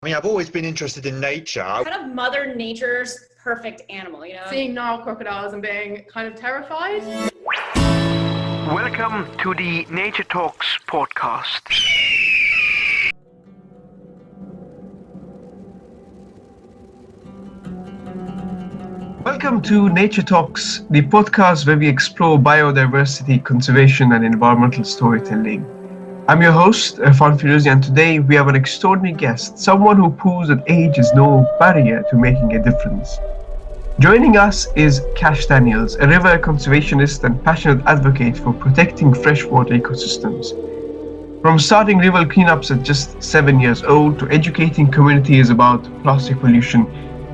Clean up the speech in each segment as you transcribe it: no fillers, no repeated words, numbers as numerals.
I mean, I've always been interested in nature. Kind of Mother Nature's perfect animal, you know? Seeing Nile crocodiles and being kind of terrified. Welcome to the Nature Talks podcast. Welcome to Nature Talks, the podcast where we explore biodiversity, conservation, and environmental storytelling. I'm your host, Erfan Firouzi, and today we have an extraordinary guest, someone who proves that age is no barrier to making a difference. Joining us is Cash Daniels, a river conservationist and passionate advocate for protecting freshwater ecosystems. From starting river cleanups at just 7 years old to educating communities about plastic pollution,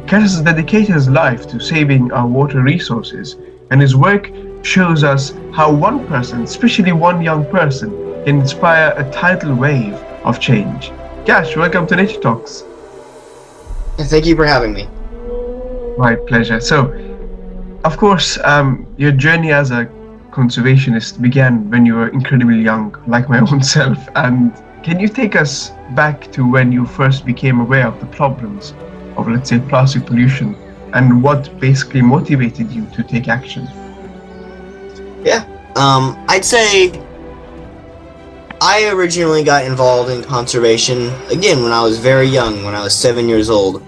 Cash has dedicated his life to saving our water resources, and his work shows us how one person, especially one young person, can inspire a tidal wave of change. Cash, welcome to Nature Talks. Thank you for having me. My pleasure. So, of course, your journey as a conservationist began when you were incredibly young, like my own self. And can you take us back to when you first became aware of the problems of, let's say, plastic pollution, and what basically motivated you to take action? Yeah, I'd say I originally got involved in conservation, again, when I was very young, when I was 7 years old.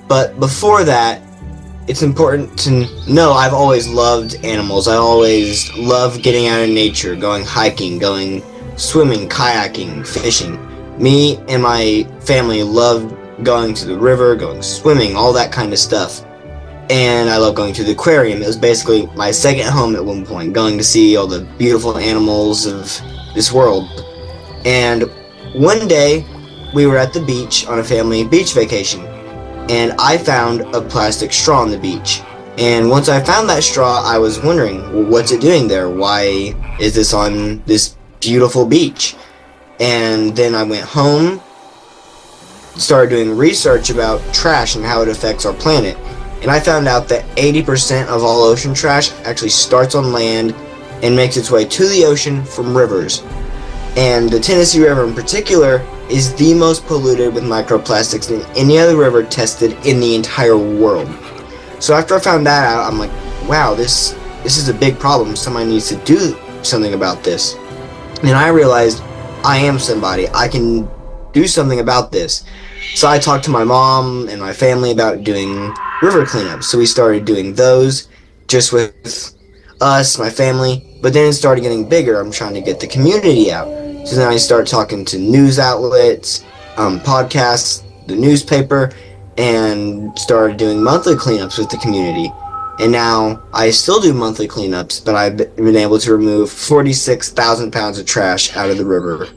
But before that, it's important to know I've always loved animals. I always loved getting out in nature, going hiking, going swimming, kayaking, fishing. Me and my family loved going to the river, going swimming, all that kind of stuff. And I love going to the aquarium. It was basically my second home at one point, going to see all the beautiful animals of this world. And one day we were at the beach on a family beach vacation, and I found a plastic straw on the beach. And once I found that straw, I was wondering, well, what's it doing there? Why is this on this beautiful beach? And then I went home, started doing research about trash and how it affects our planet. And I found out that 80% of all ocean trash actually starts on land and makes its way to the ocean from rivers. And the Tennessee River in particular is the most polluted with microplastics than any other river tested in the entire world. So after I found that out, I'm like, wow, this is a big problem. Somebody needs to do something about this. And I realized I am somebody. I can do something about this. So I talked to my mom and my family about doing river cleanups. So we started doing those just with us, my family. But then it started getting bigger. I'm trying to get the community out. So then I started talking to news outlets, podcasts, the newspaper, and started doing monthly cleanups with the community. And now I still do monthly cleanups, but I've been able to remove 46,000 pounds of trash out of the river.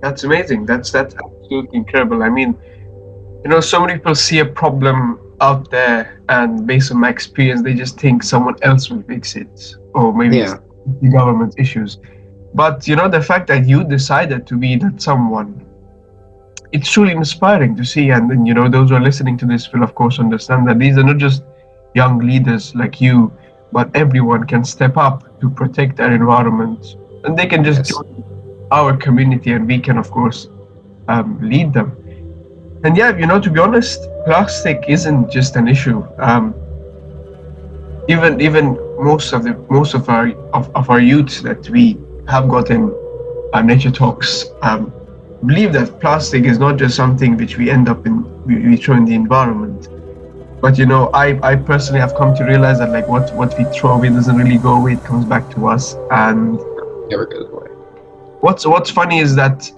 That's amazing. That's absolutely incredible. I mean, so many people see a problem out there, and based on my experience, they just think someone else will fix it, or maybe it's the government's issues. But the fact that you decided to be that someone, it's truly inspiring to see. And then those who are listening to this will of course understand that these are not just young leaders like you, but everyone can step up to protect our environment, and they can just join our community, and we can of course lead them. And to be honest, plastic isn't just an issue. Even most of our youths that we have gotten Nature Talks believe that plastic is not just something which we end up we throw in the environment. But I personally have come to realize that like what we throw away doesn't really go away; it comes back to us. And Never goes away. What's funny is that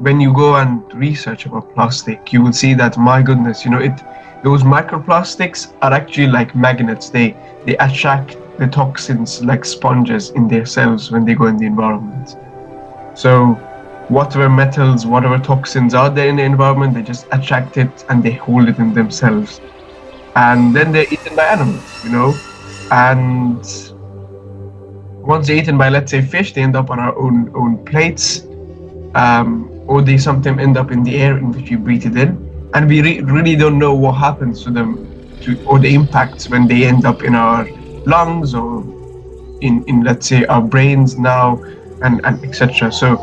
when you go and research about plastic, you will see that, my goodness, those microplastics are actually like magnets. They attract the toxins like sponges in their cells when they go in the environment. So whatever metals, whatever toxins are there in the environment, they just attract it and they hold it in themselves. And then they're eaten by animals, and once they're eaten by, let's say, fish, they end up on our own plates. Or they sometimes end up in the air in which we breathe it in, and we really don't know what happens to them, or the impacts when they end up in our lungs or in let's say our brains now, and etc. So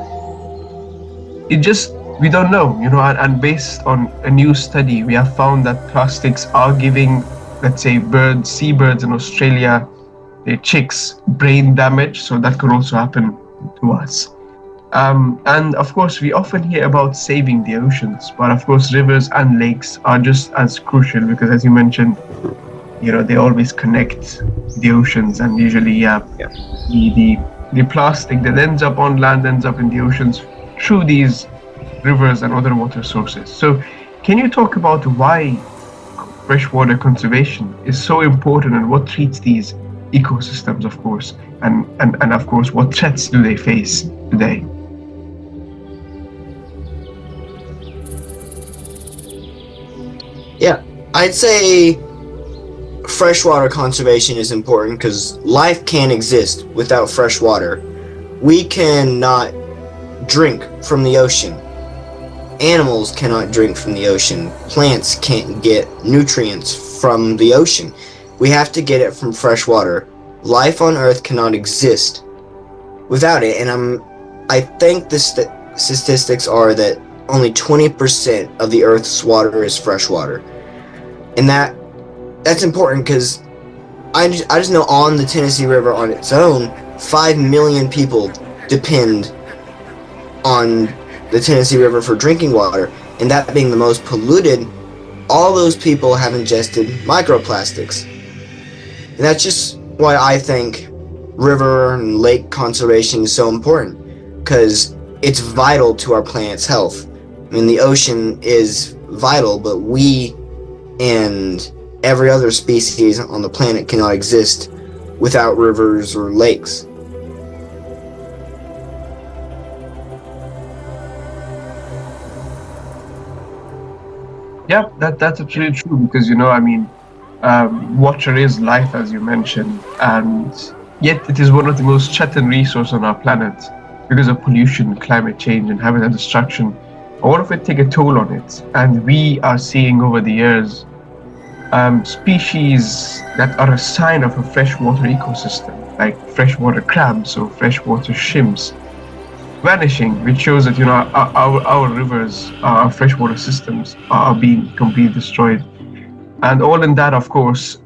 it just, we don't know, and based on a new study, we have found that plastics are giving, let's say, seabirds in Australia, their chicks, brain damage. So that could also happen to us. And of course, we often hear about saving the oceans, but of course, rivers and lakes are just as crucial, because as you mentioned, they always connect the oceans, and usually, the plastic that ends up on land ends up in the oceans through these rivers and other water sources. So can you talk about why freshwater conservation is so important, and what treats these ecosystems, of course, and of course, what threats do they face today? Yeah, I'd say freshwater conservation is important because life can't exist without fresh water. We cannot drink from the ocean. Animals cannot drink from the ocean. Plants can't get nutrients from the ocean. We have to get it from fresh water. Life on Earth cannot exist without it, and I think the statistics are that only 20% of the Earth's water is fresh water. And that's important because I just know on the Tennessee River on its own, 5 million people depend on the Tennessee River for drinking water, and that being the most polluted, all those people have ingested microplastics. And that's just why I think river and lake conservation is so important, because it's vital to our planet's health. I mean, the ocean is vital, but we and every other species on the planet cannot exist without rivers or lakes. Yeah, that's absolutely true, because water is life, as you mentioned, and yet it is one of the most threatened resources on our planet because of pollution, climate change, and habitat destruction. All of it take a toll on it, and we are seeing over the years species that are a sign of a freshwater ecosystem, like freshwater crabs or freshwater shrimps, vanishing, which shows that our rivers, our freshwater systems are being completely destroyed. And all in that, of course,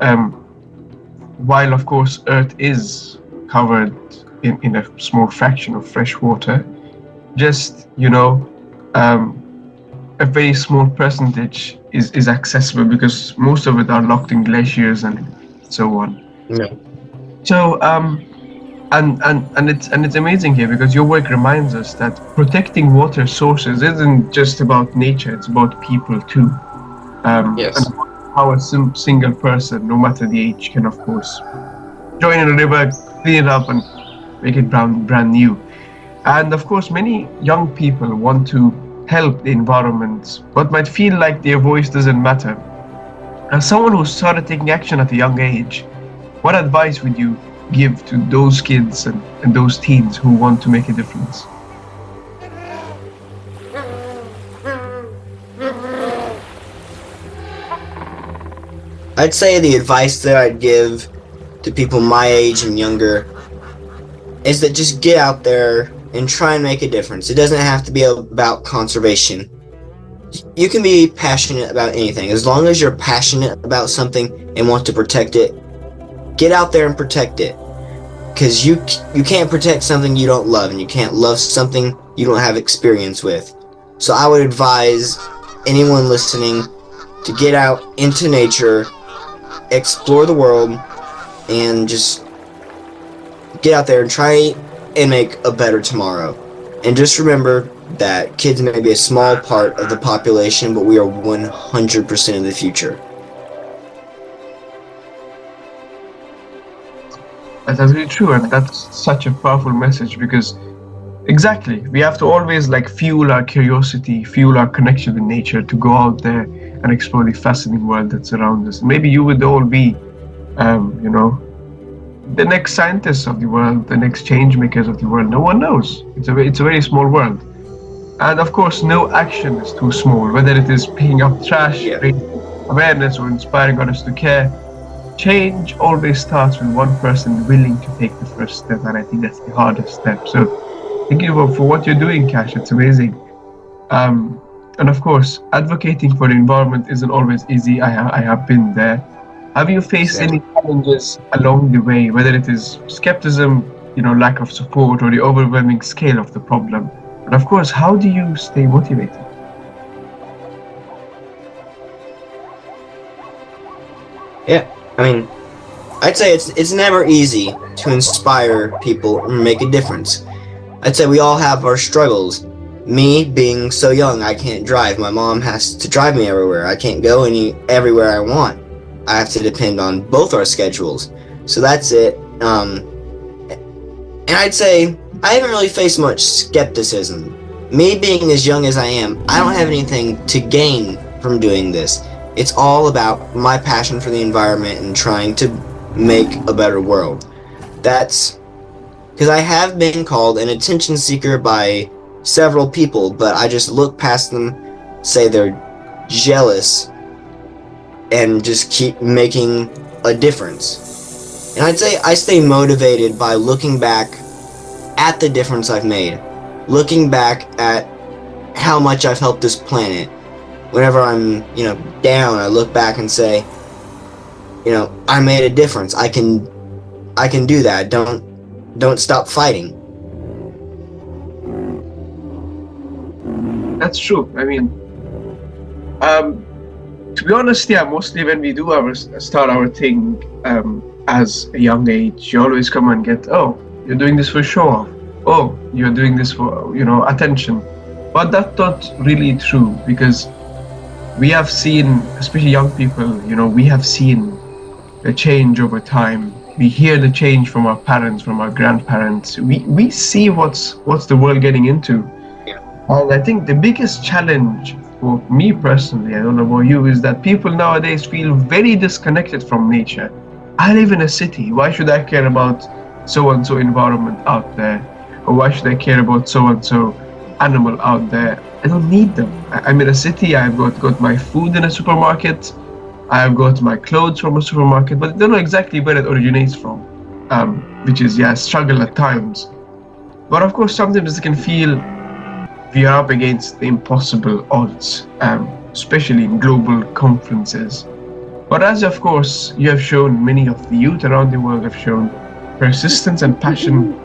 while of course Earth is covered in a small fraction of fresh water, just a very small percentage is accessible, because most of it are locked in glaciers and so on. Yeah. So and it's amazing here, because your work reminds us that protecting water sources isn't just about nature; it's about people too. Yes. And how a single person, no matter the age, can of course join in a river, clean it up, and make it brand new. And of course, many young people want to help the environment, but might feel like their voice doesn't matter. As someone who started taking action at a young age, what advice would you give to those kids and those teens who want to make a difference? I'd say the advice that I'd give to people my age and younger is that just get out there and try and make a difference. It doesn't have to be about conservation. You can be passionate about anything. As long as you're passionate about something and want to protect it, get out there and protect it. Because you can't protect something you don't love, and you can't love something you don't have experience with. So I would advise anyone listening to get out into nature, explore the world, and just get out there and try and make a better tomorrow. And just remember that kids may be a small part of the population, but we are 100% of the future. That's really true, and that's such a powerful message, because exactly, we have to always fuel our curiosity, fuel our connection with nature, to go out there and explore the fascinating world that surrounds us. Maybe you would all be the next scientists of the world, the next change makers of the world. No one knows. It's a very small world. And of course, no action is too small, whether it is picking up trash, raising awareness, or inspiring others to care. change always starts with one person willing to take the first step, and I think that's the hardest step. So thank you for what you're doing, Cash. It's amazing. And of course, advocating for the environment isn't always easy. I have been there. Have you faced any challenges along the way, whether it is skepticism, lack of support, or the overwhelming scale of the problem? And of course, how do you stay motivated? Yeah, I mean, I'd say it's never easy to inspire people and make a difference. I'd say we all have our struggles. Me being so young, I can't drive. My mom has to drive me everywhere. I can't go everywhere I want. I have to depend on both our schedules. So that's it. And I'd say I haven't really faced much skepticism. Me being as young as I am, I don't have anything to gain from doing this. It's all about my passion for the environment and trying to make a better world. That's because I have been called an attention seeker by several people, but I just look past them, say they're jealous, and just keep making a difference. And I'd say I stay motivated by looking back at the difference I've made, looking back at how much I've helped this planet. Whenever I'm, down, I look back and say, I made a difference. I can do that. Don't stop fighting. That's true. I mean, to be honest, mostly when we do start our thing as a young age, you always come and get, oh, you're doing this for show off. Oh, you're doing this for, attention. But that's not really true, because we have seen, especially young people, we have seen the change over time. We hear the change from our parents, from our grandparents. We see what's the world getting into. Yeah. And I think the biggest challenge for me personally, I don't know about you, is that people nowadays feel very disconnected from nature. I live in a city. Why should I care about so-and-so environment out there? Or why should I care about so-and-so animal out there? I don't need them. I'm in a city. I've got my food in a supermarket. I've got my clothes from a supermarket, but I don't know exactly where it originates from, which is a struggle at times. But of course, sometimes it can feel we are up against the impossible odds, especially in global conferences. But as of course you have shown, many of the youth around the world have shown, persistence and passion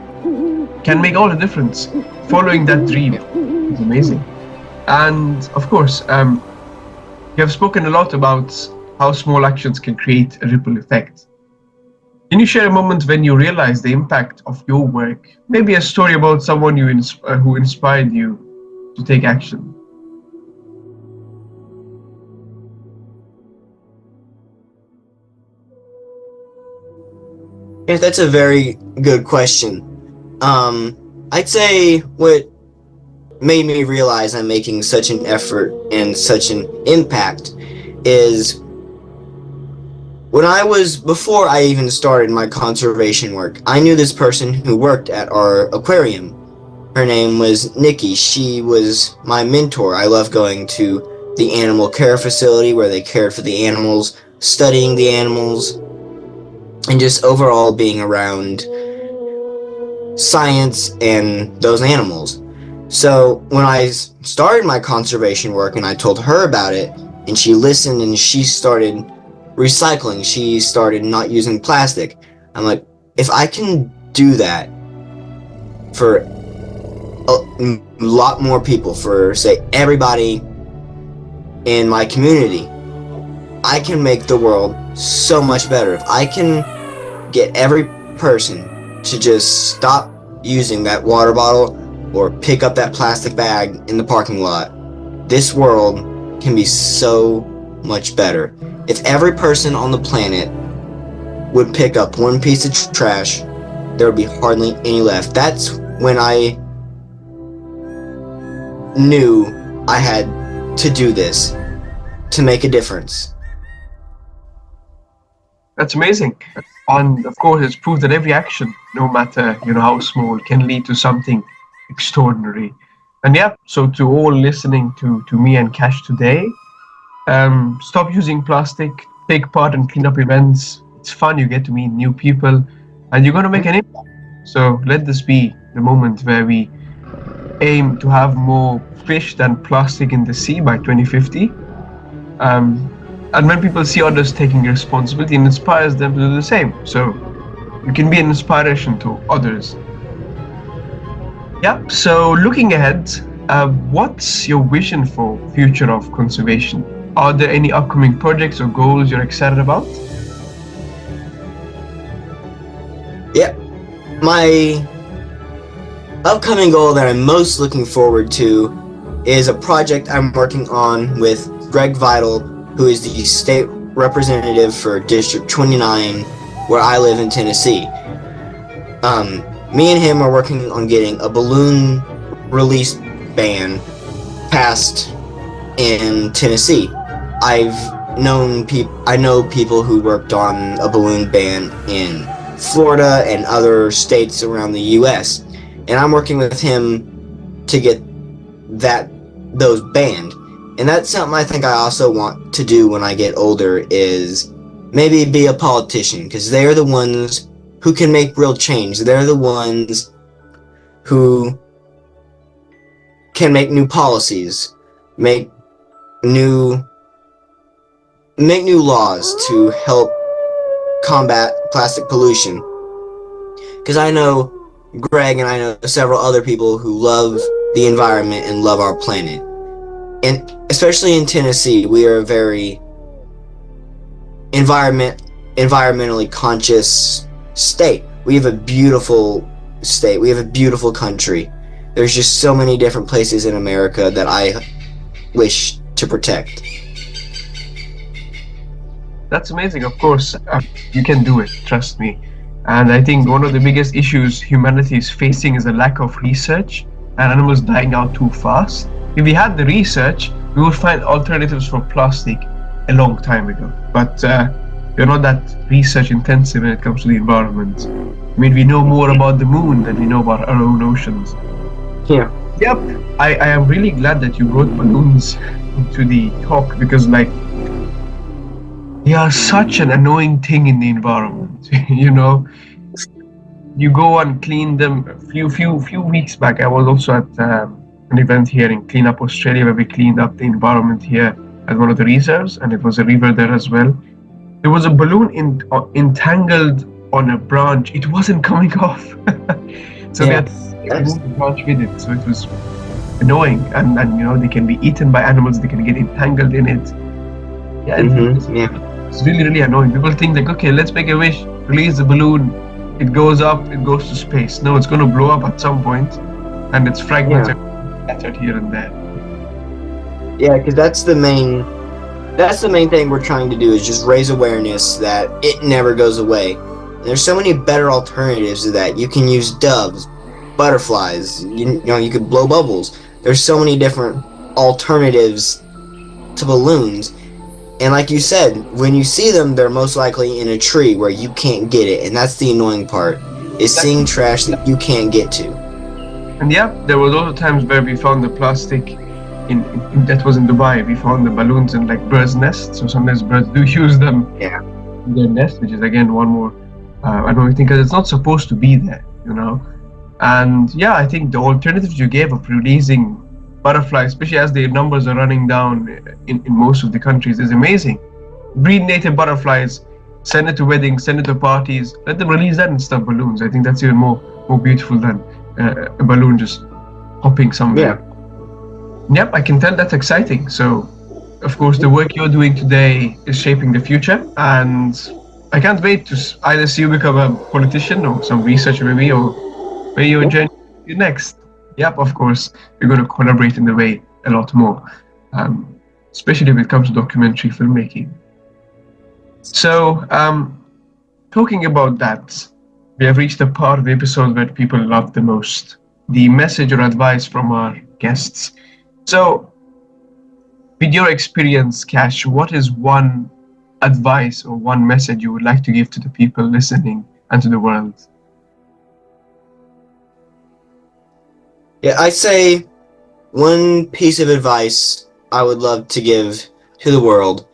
can make all the difference. Following that dream is amazing. And of course, you have spoken a lot about how small actions can create a ripple effect. Can you share a moment when you realized the impact of your work? Maybe a story about someone who inspired you to take action. Yeah, that's a very good question. I'd say what made me realize I'm making such an effort and such an impact is before I even started my conservation work, I knew this person who worked at our aquarium. Her name was Nikki. She was my mentor. I love going to the animal care facility where they cared for the animals, studying the animals, and just overall being around science and those animals. So when I started my conservation work and I told her about it, and she listened and she started recycling, she started not using plastic. I'm like, if I can do that for a lot more people, for say everybody in my community, I can make the world so much better. If I can get every person to just stop using that water bottle or pick up that plastic bag in the parking lot, this world can be so much better. If every person on the planet would pick up one piece of trash, there would be hardly any left. That's when I knew I had to do this to make a difference. That's amazing. And of course, it's proof that every action, no matter how small, can lead to something extraordinary. And so to all listening to me and Cash today, stop using plastic, take part in cleanup events. It's fun. You get to meet new people, and you're going to make an impact. So let this be the moment where we aim to have more fish than plastic in the sea by 2050. And when people see others taking responsibility, it inspires them to do the same. So you can be an inspiration to others. Yep. So looking ahead, what's your vision for future of conservation? Are there any upcoming projects or goals you're excited about? Yeah. My upcoming goal that I'm most looking forward to is a project I'm working on with Greg Vidal, who is the state representative for District 29, where I live in Tennessee. Me and him are working on getting a balloon release ban passed in Tennessee. I know people who worked on a balloon ban in Florida and other states around the U.S. and I'm working with him to get those banned. And that's something I think I also want to do when I get older, is maybe be a politician, because they're the ones who can make real change. They're the ones who can make new policies, make new laws to help combat plastic pollution. Because I know Greg and I know several other people who love the environment and love our planet. And especially in Tennessee, we are a very environmentally conscious state. We have a beautiful state. We have a beautiful country. There's just so many different places in America that I wish to protect. That's amazing. Of course, you can do it. Trust me. And I think one of the biggest issues humanity is facing is a lack of research and animals dying out too fast. If we had the research, we would find alternatives for plastic a long time ago. But we're not that research intensive when it comes to the environment. I mean, we know more about the moon than we know about our own oceans. Yeah. Yep. I am really glad that you brought balloons into the talk, because they are such an annoying thing in the environment. You go and clean them. A few weeks back, I was also at an event here in Clean Up Australia, where we cleaned up the environment here at one of the reserves, and it was a river there as well. There was a balloon entangled on a branch. It wasn't coming off. So we had to move the branch with it. So it was annoying, and they can be eaten by animals. They can get entangled in it. It's really, really annoying. People think okay, let's make a wish, release the balloon, it goes up, it goes to space. No, it's going to blow up at some point, and its fragments are scattered here and there. Yeah, because that's the main thing we're trying to do, is just raise awareness that it never goes away. And there's so many better alternatives to that. You can use doves, butterflies, you could blow bubbles. There's so many different alternatives to balloons. And like you said, when you see them, they're most likely in a tree where you can't get it. And that's the annoying part, is seeing trash that you can't get to. And there was also times where we found the plastic that was in Dubai. We found the balloons in birds' nests. So sometimes birds do use them in their nest, which is again one more annoying thing, because it's not supposed to be there, And I think the alternatives you gave of releasing butterflies, especially as their numbers are running down in most of the countries, is amazing. Breed native butterflies, send it to weddings, send it to parties, let them release that instead of balloons. I think that's even more beautiful than a balloon just hopping somewhere. Yep, I can tell that's exciting. So, of course, the work you're doing today is shaping the future, and I can't wait to either see you become a politician or some researcher maybe, or where you're journey next. Yep, of course, we're going to collaborate in the way a lot more, especially when it comes to documentary filmmaking. So, talking about that, we have reached the part of the episode where people love the most, the message or advice from our guests. So, with your experience, Cash, what is one advice or one message you would like to give to the people listening and to the world? Yeah, I'd say one piece of advice I would love to give to the world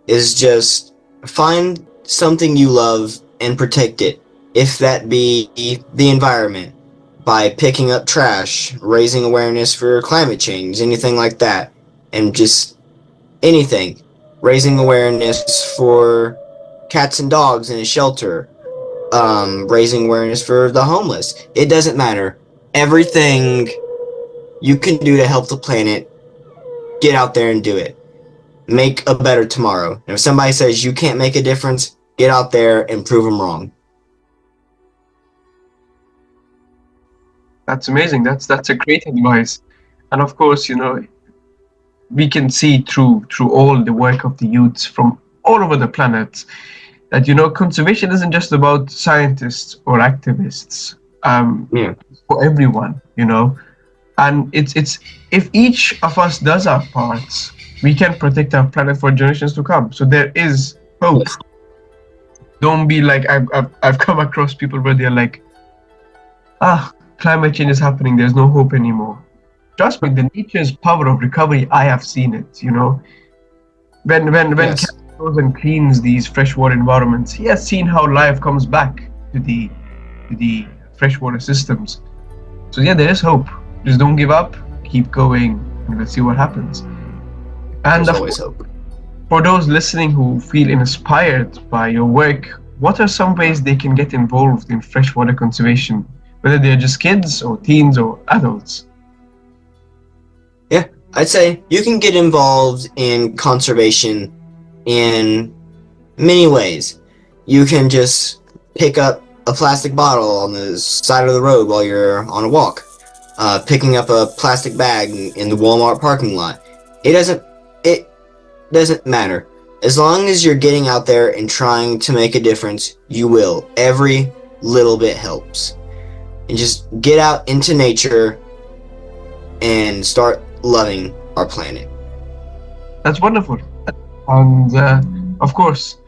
is just find something you love and protect it, if that be the environment, by picking up trash, raising awareness for climate change, anything like that, and just anything. Raising awareness for cats and dogs in a shelter, raising awareness for the homeless. It doesn't matter. Everything you can do to help the planet, get out there and do it. Make a better tomorrow. And if somebody says you can't make a difference, get out there and prove them wrong. That's amazing. That's a great advice. And of course, we can see through all the work of the youths from all over the planet that conservation isn't just about scientists or activists. For everyone, and it's if each of us does our parts, we can protect our planet for generations to come. So there is hope. Don't be like I've come across people where they're like, climate change is happening, there's no hope anymore. Trust me, the nature's power of recovery, I have seen it. When Yes. Cat goes and cleans these freshwater environments, he has seen how life comes back to the freshwater systems. So yeah, there is hope. Just don't give up, keep going, and let's see what happens. And There's of always course, hope. for those listening who feel inspired by your work, what are some ways they can get involved in freshwater conservation, whether they're just kids or teens or adults? Yeah, I'd say you can get involved in conservation in many ways. You can just pick up a plastic bottle on the side of the road while you're on a walk. Picking up a plastic bag in the Walmart parking lot. It doesn't matter. As long as you're getting out there and trying to make a difference, you will. Every little bit helps. And just get out into nature and start loving our planet. That's wonderful. And of course,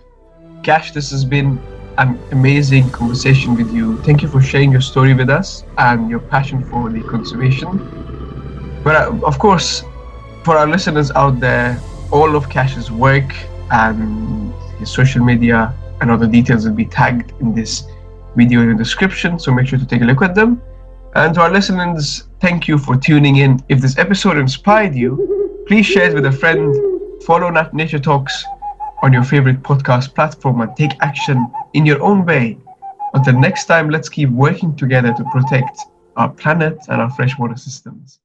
Cash, this has been an amazing conversation with you. Thank you for sharing your story with us and your passion for the conservation. But of course, for our listeners out there, all of Cash's work and his social media and other details will be tagged in this video in the description, so make sure to take a look at them. And to our listeners, thank you for tuning in. If this episode inspired you, please share it with a friend, follow Nature Talks on your favorite podcast platform, and take action in your own way. Until next time, let's keep working together to protect our planet and our freshwater systems.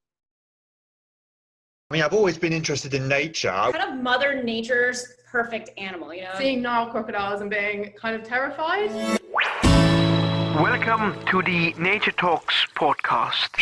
I mean, I've always been interested in nature. Kind of Mother Nature's perfect animal, Seeing Nile crocodiles and being kind of terrified. Welcome to the Nature Talks podcast.